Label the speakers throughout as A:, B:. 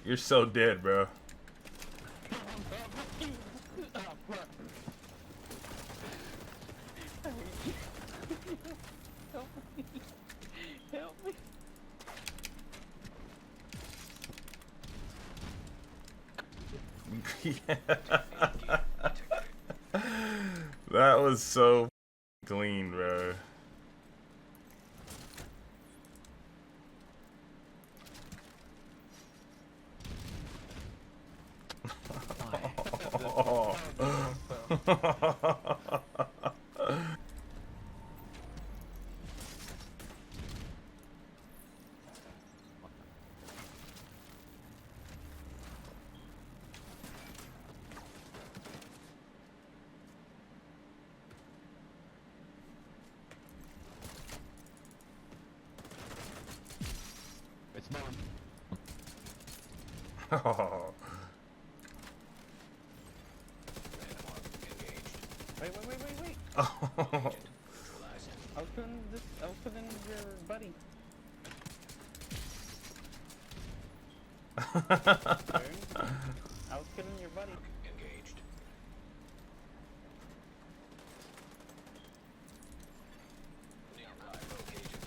A: You're so dead, bro.
B: Help me.
A: That was so clean, bro.
B: It's mine. Wait. I was putting your buddy. I was killing your buddy.
C: Engaged. The archive location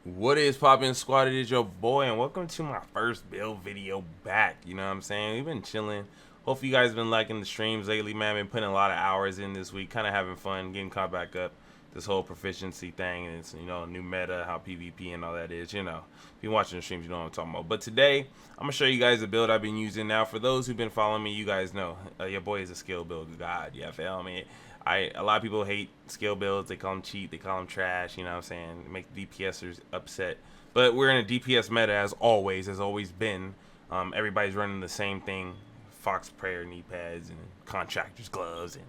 A: What is poppin', squad? It is your boy, and welcome to my first build video back. You know what I'm saying? We've been chilling. Hopefully you guys have been liking the streams lately, man. Been putting a lot of hours in this week, kind of having fun, getting caught back up. This whole proficiency thing, and it's, you know, new meta, how PvP and all that is, you know. If you're watching the streams, you know what I'm talking about. But today, I'm gonna show you guys the build I've been using. Now, for those who've been following me, you guys know your boy is a skill build god. Yeah, feel me? A lot of people hate skill builds. They call them cheat. They call them trash. You know what I'm saying? Make DPSers upset. But we're in a DPS meta as always been. Everybody's running the same thing: Fox prayer knee pads and contractors gloves and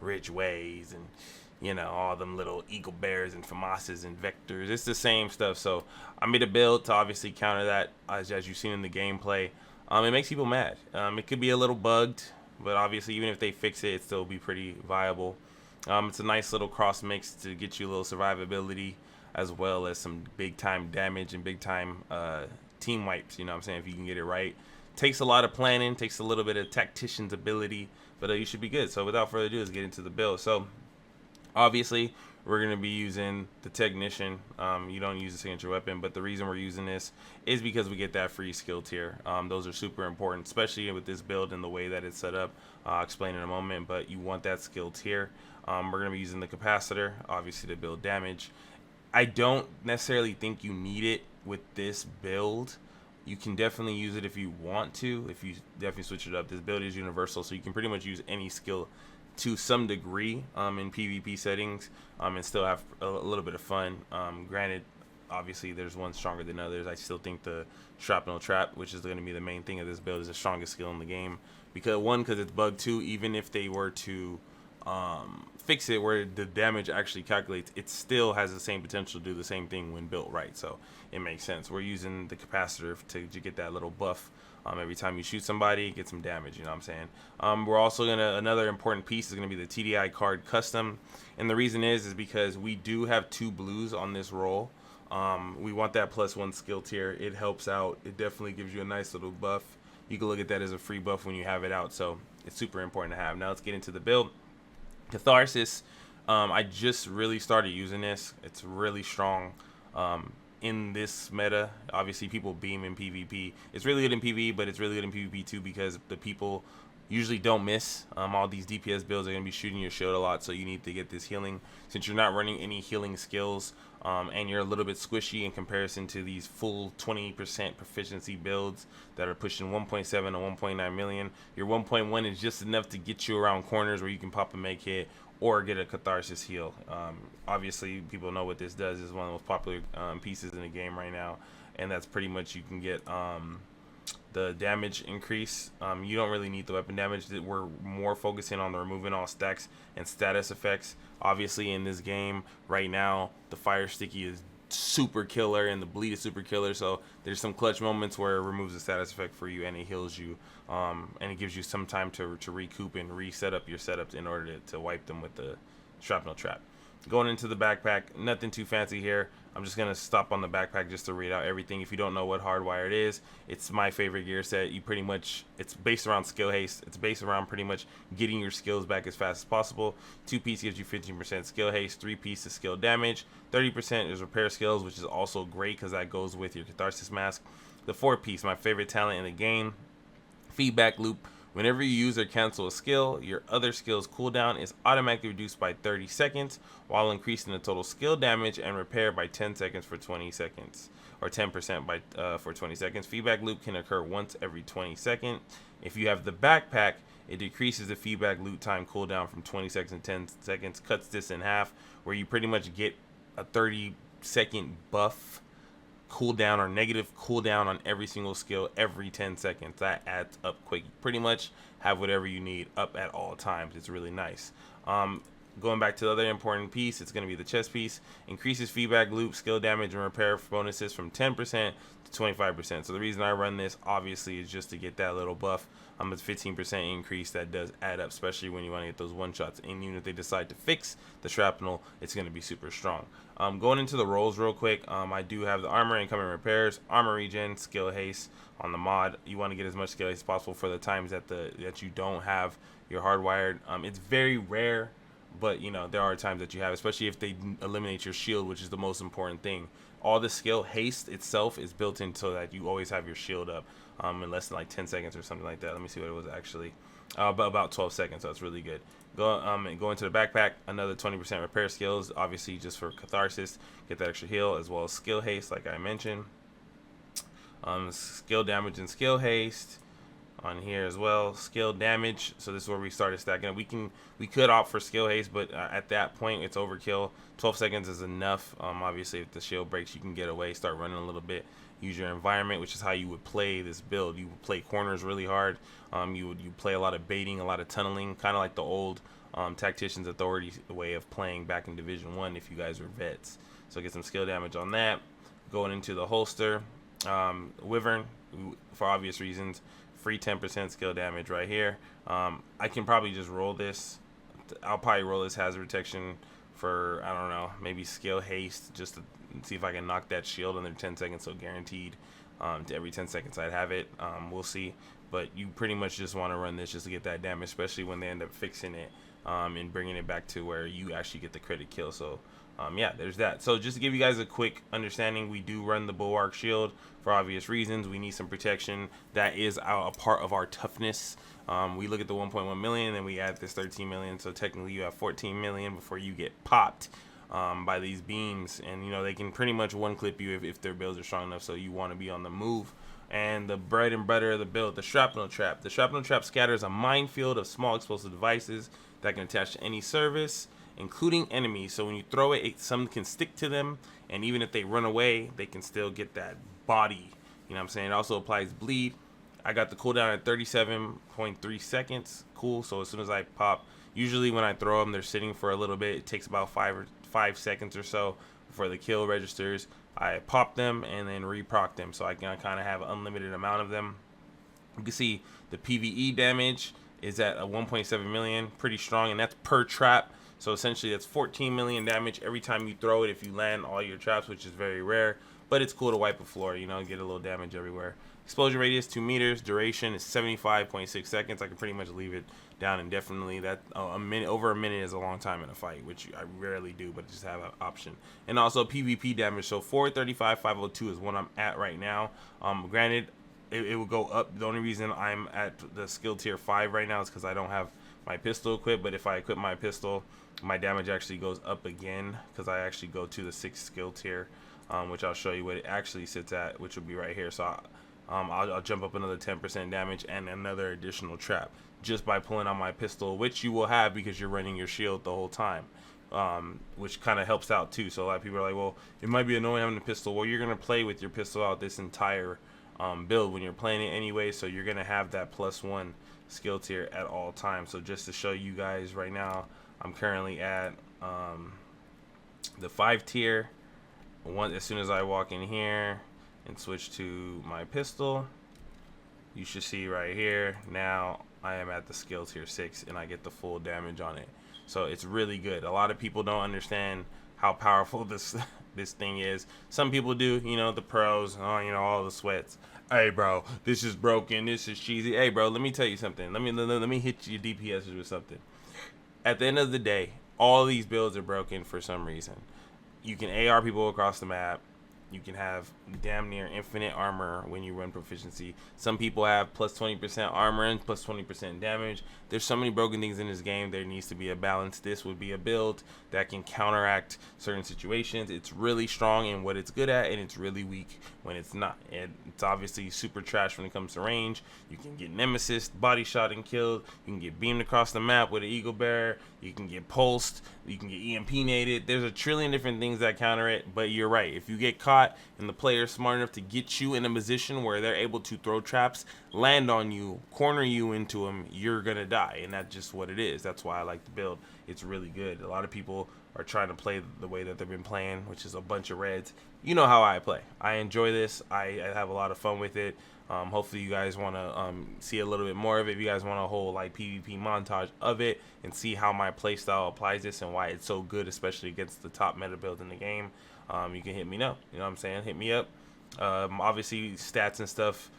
A: ridge ways and, you know, all them little eagle bears and famosas and vectors. It's the same stuff. So I made a build to obviously counter that, as you've seen in the gameplay. It makes people mad. It could be a little bugged, but obviously even if they fix it, it still be pretty viable. It's a nice little cross mix to get you a little survivability, as well as some big time damage and big time team wipes. You know what I'm saying? If you can get it right. Takes a lot of planning, takes a little bit of tactician's ability, but you should be good. So without further ado, let's get into the build. So obviously we're going to be using the technician. You don't use a signature weapon, but the reason we're using this is because we get that free skill tier. Those are super important, especially with this build and the way that it's set up. I'll explain in a moment, but you want that skill tier. We're going to be using the capacitor, obviously, to build damage. I don't necessarily think you need it with this build. You can definitely use it if you want to, if you definitely switch it up. This build is universal, so you can pretty much use any skill to some degree in PvP settings, and still have a little bit of fun. Granted, obviously there's one stronger than others. I still think the shrapnel trap, which is going to be the main thing of this build, is the strongest skill in the game. Because it's bugged. Two, even if they were to fix it where the damage actually calculates, it still has the same potential to do the same thing when built right. So it makes sense. We're using the capacitor to get that little buff. Every time you shoot somebody, get some damage, you know what I'm saying? We're also another important piece is gonna be the TDI card custom. And the reason is because we do have 2 blues on this roll. We want that +1 skill tier. It helps out. It definitely gives you a nice little buff. You can look at that as a free buff when you have it out. So it's super important to have. Now let's get into the build. Catharsis, I just really started using this. It's really strong. In this meta, obviously people beam in PvP. It's really good in PvE, but it's really good in PvP too because the people usually don't miss. All these DPS builds are going to be shooting your shield a lot, so you need to get this healing. Since you're not running any healing skills, and you're a little bit squishy in comparison to these full 20% proficiency builds that are pushing 1.7 to 1.9 million, your 1.1 is just enough to get you around corners where you can pop a make hit or get a Catharsis heal. Obviously, people know what this does. It's one of the most popular pieces in the game right now, and that's pretty much you can get the damage increase. You don't really need the weapon damage. We're more focusing on the removing all stacks and status effects. Obviously, in this game right now, the fire sticky is super killer and the bleed is super killer, so there's some clutch moments where it removes the status effect for you and it heals you, and it gives you some time to recoup and reset up your setups in order to wipe them with the shrapnel trap. Going into the backpack, nothing too fancy here. I'm just gonna stop on the backpack just to read out everything. If you don't know what hardwired is, it's my favorite gear set. You pretty much, it's based around skill haste. It's based around pretty much getting your skills back as fast as possible. 2-piece gives you 15% skill haste. 3-piece is skill damage. 30% is repair skills, which is also great because that goes with your Catharsis mask. The 4-piece, my favorite talent in the game, feedback loop. Whenever you use or cancel a skill, your other skill's cooldown is automatically reduced by 30 seconds while increasing the total skill damage and repair by 10 seconds for 20 seconds, or 10% for 20 seconds. Feedback loop can occur once every 20 seconds. If you have the backpack, it decreases the feedback loop time cooldown from 20 seconds to 10 seconds, cuts this in half, where you pretty much get a 30-second buff cooldown or negative cooldown on every single skill every 10 seconds. That adds up quick. You pretty much have whatever you need up at all times. It's really nice. Going back to the other important piece, it's going to be the chest piece. Increases feedback loop, skill damage, and repair bonuses from 10% to 25%. So the reason I run this, obviously, is just to get that little buff. It's 15% increase. That does add up, especially when you want to get those one-shots. And even if they decide to fix the shrapnel, it's going to be super strong. Going into the rolls real quick, I do have the armor, incoming repairs, armor regen, skill haste on the mod. You want to get as much skill haste as possible for the times that you don't have your hardwired. It's very rare, but you know there are times that you have, especially if they eliminate your shield, which is the most important thing. All the skill haste itself is built in so that you always have your shield up in less than like 10 seconds or something like that. Let me see what it was actually. About 12 seconds, so it's really good. Go into the backpack, another 20% repair skills, obviously just for Catharsis, get that extra heal, as well as skill haste, like I mentioned. Skill damage and skill haste on here as well. Skill damage, so this is where we started stacking up. We could opt for skill haste, but at that point it's overkill. 12 seconds is enough. Obviously if the shield breaks, you can get away, start running a little bit, use your environment, which is how you would play this build. You would play corners really hard. You play a lot of baiting, a lot of tunneling, kind of like the old Tactician's Authority way of playing back in Division 1 if you guys were vets. So get some skill damage on that. Going into the holster, Wyvern, for obvious reasons, free 10% skill damage right here. I can probably just roll this. I'll probably roll this hazard protection for, I don't know, maybe skill haste, just to see if I can knock that shield under 10 seconds, so guaranteed to every 10 seconds I'd have it. We'll see, but you pretty much just want to run this just to get that damage, especially when they end up fixing it and bringing it back to where you actually get the crit kill. So yeah, there's that. So just to give you guys a quick understanding, we do run the bulwark shield for obvious reasons. We need some protection. That is a part of our toughness. We look at the 1.1 million and we add this 13 million, so technically you have 14 million before you get popped by these beams, and you know they can pretty much one clip you if their builds are strong enough, so you want to be on the move. And the bread and butter of the build, the shrapnel trap. The shrapnel trap scatters a minefield of small explosive devices that can attach to any surface, including enemies. So when you throw it, some can stick to them, and even if they run away, they can still get that body. You know what I'm saying? It also applies bleed. I got the cooldown at 37.3 seconds. Cool. So as soon as I pop, usually when I throw them, they're sitting for a little bit. It takes about 5 seconds or so before the kill registers. I pop them and then reproc them, so I can kind of have an unlimited amount of them. You can see the PvE damage is at a 1.7 million, pretty strong, and that's per trap. So essentially that's 14 million damage every time you throw it if you land all your traps, which is very rare, but it's cool to wipe a floor, you know, get a little damage everywhere. Explosion radius 2 meters, duration is 75.6 seconds. I can pretty much leave it down indefinitely. That over a minute is a long time in a fight, which I rarely do, but just have an option. And also PvP damage, so 435, 502 is what I'm at right now. Granted, it will go up. The only reason I'm at the skill tier 5 right now is because I don't have my pistol equipped, but if I equip my pistol, my damage actually goes up again because I actually go to the 6th skill tier, which I'll show you what it actually sits at, which will be right here. So I'll jump up another 10% damage and another additional trap just by pulling out my pistol, which you will have because you're running your shield the whole time, which kind of helps out too. So a lot of people are like, well, it might be annoying having a pistol. Well, you're going to play with your pistol out this entire build when you're playing it anyway, so you're going to have that +1 skill tier at all times. So just to show you guys right now, I'm currently at the 5 tier. As soon as I walk in here and switch to my pistol, you should see right here now I am at the skill tier 6 and I get the full damage on it. So it's really good. A lot of people don't understand how powerful this thing is. Some people do, you know, the pros, oh, you know, all the sweats. Hey, bro, this is broken. This is cheesy. Hey, bro, let me tell you something. Let me hit your DPS with something. At the end of the day, all these builds are broken for some reason. You can AR people across the map. You can have damn near infinite armor when you run proficiency. Some people have plus 20% armor and plus 20% damage. There's so many broken things in this game. There needs to be a balance. This would be a build that can counteract certain situations. It's really strong in what it's good at, and it's really weak when it's not. And it's obviously super trash when it comes to range. You can get nemesis, body shot, and killed. You can get beamed across the map with an eagle bearer. You can get pulsed. You can get EMP nated. There's a trillion different things that counter it, but you're right. If you get caught and the player is smart enough to get you in a position where they're able to throw traps, land on you, corner you into them, you're gonna die, and that's just what it is. That's why I like the build. It's really good. A lot of people are trying to play the way that they've been playing, which is a bunch of reds. You know how I play. I enjoy this. I have a lot of fun with it. Hopefully you guys want to see a little bit more of it. If you guys want a whole like PvP montage of it and see how my playstyle applies this and why it's so good, especially against the top meta build in the game, you can hit me know. You know what I'm saying? Hit me up. Obviously stats and stuff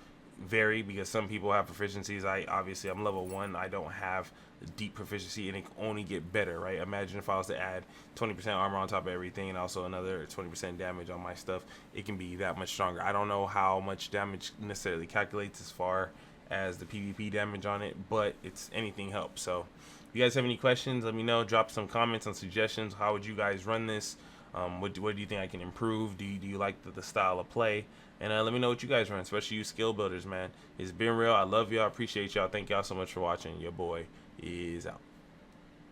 A: vary because some people have proficiencies. I'm level 1. I don't have deep proficiency, and it can only get better, right? Imagine if I was to add 20% armor on top of everything and also another 20% damage on my stuff, it can be that much stronger. I don't know how much damage necessarily calculates as far as the PvP damage on it, but it's anything helps. So if you guys have any questions, let me know. Drop some comments and suggestions. How would you guys run this? What do you think I can improve? Do you like the style of play? And let me know what you guys run, especially you skill builders, man. It's been real. I love y'all. Appreciate y'all. Thank y'all so much for watching. Your boy is out.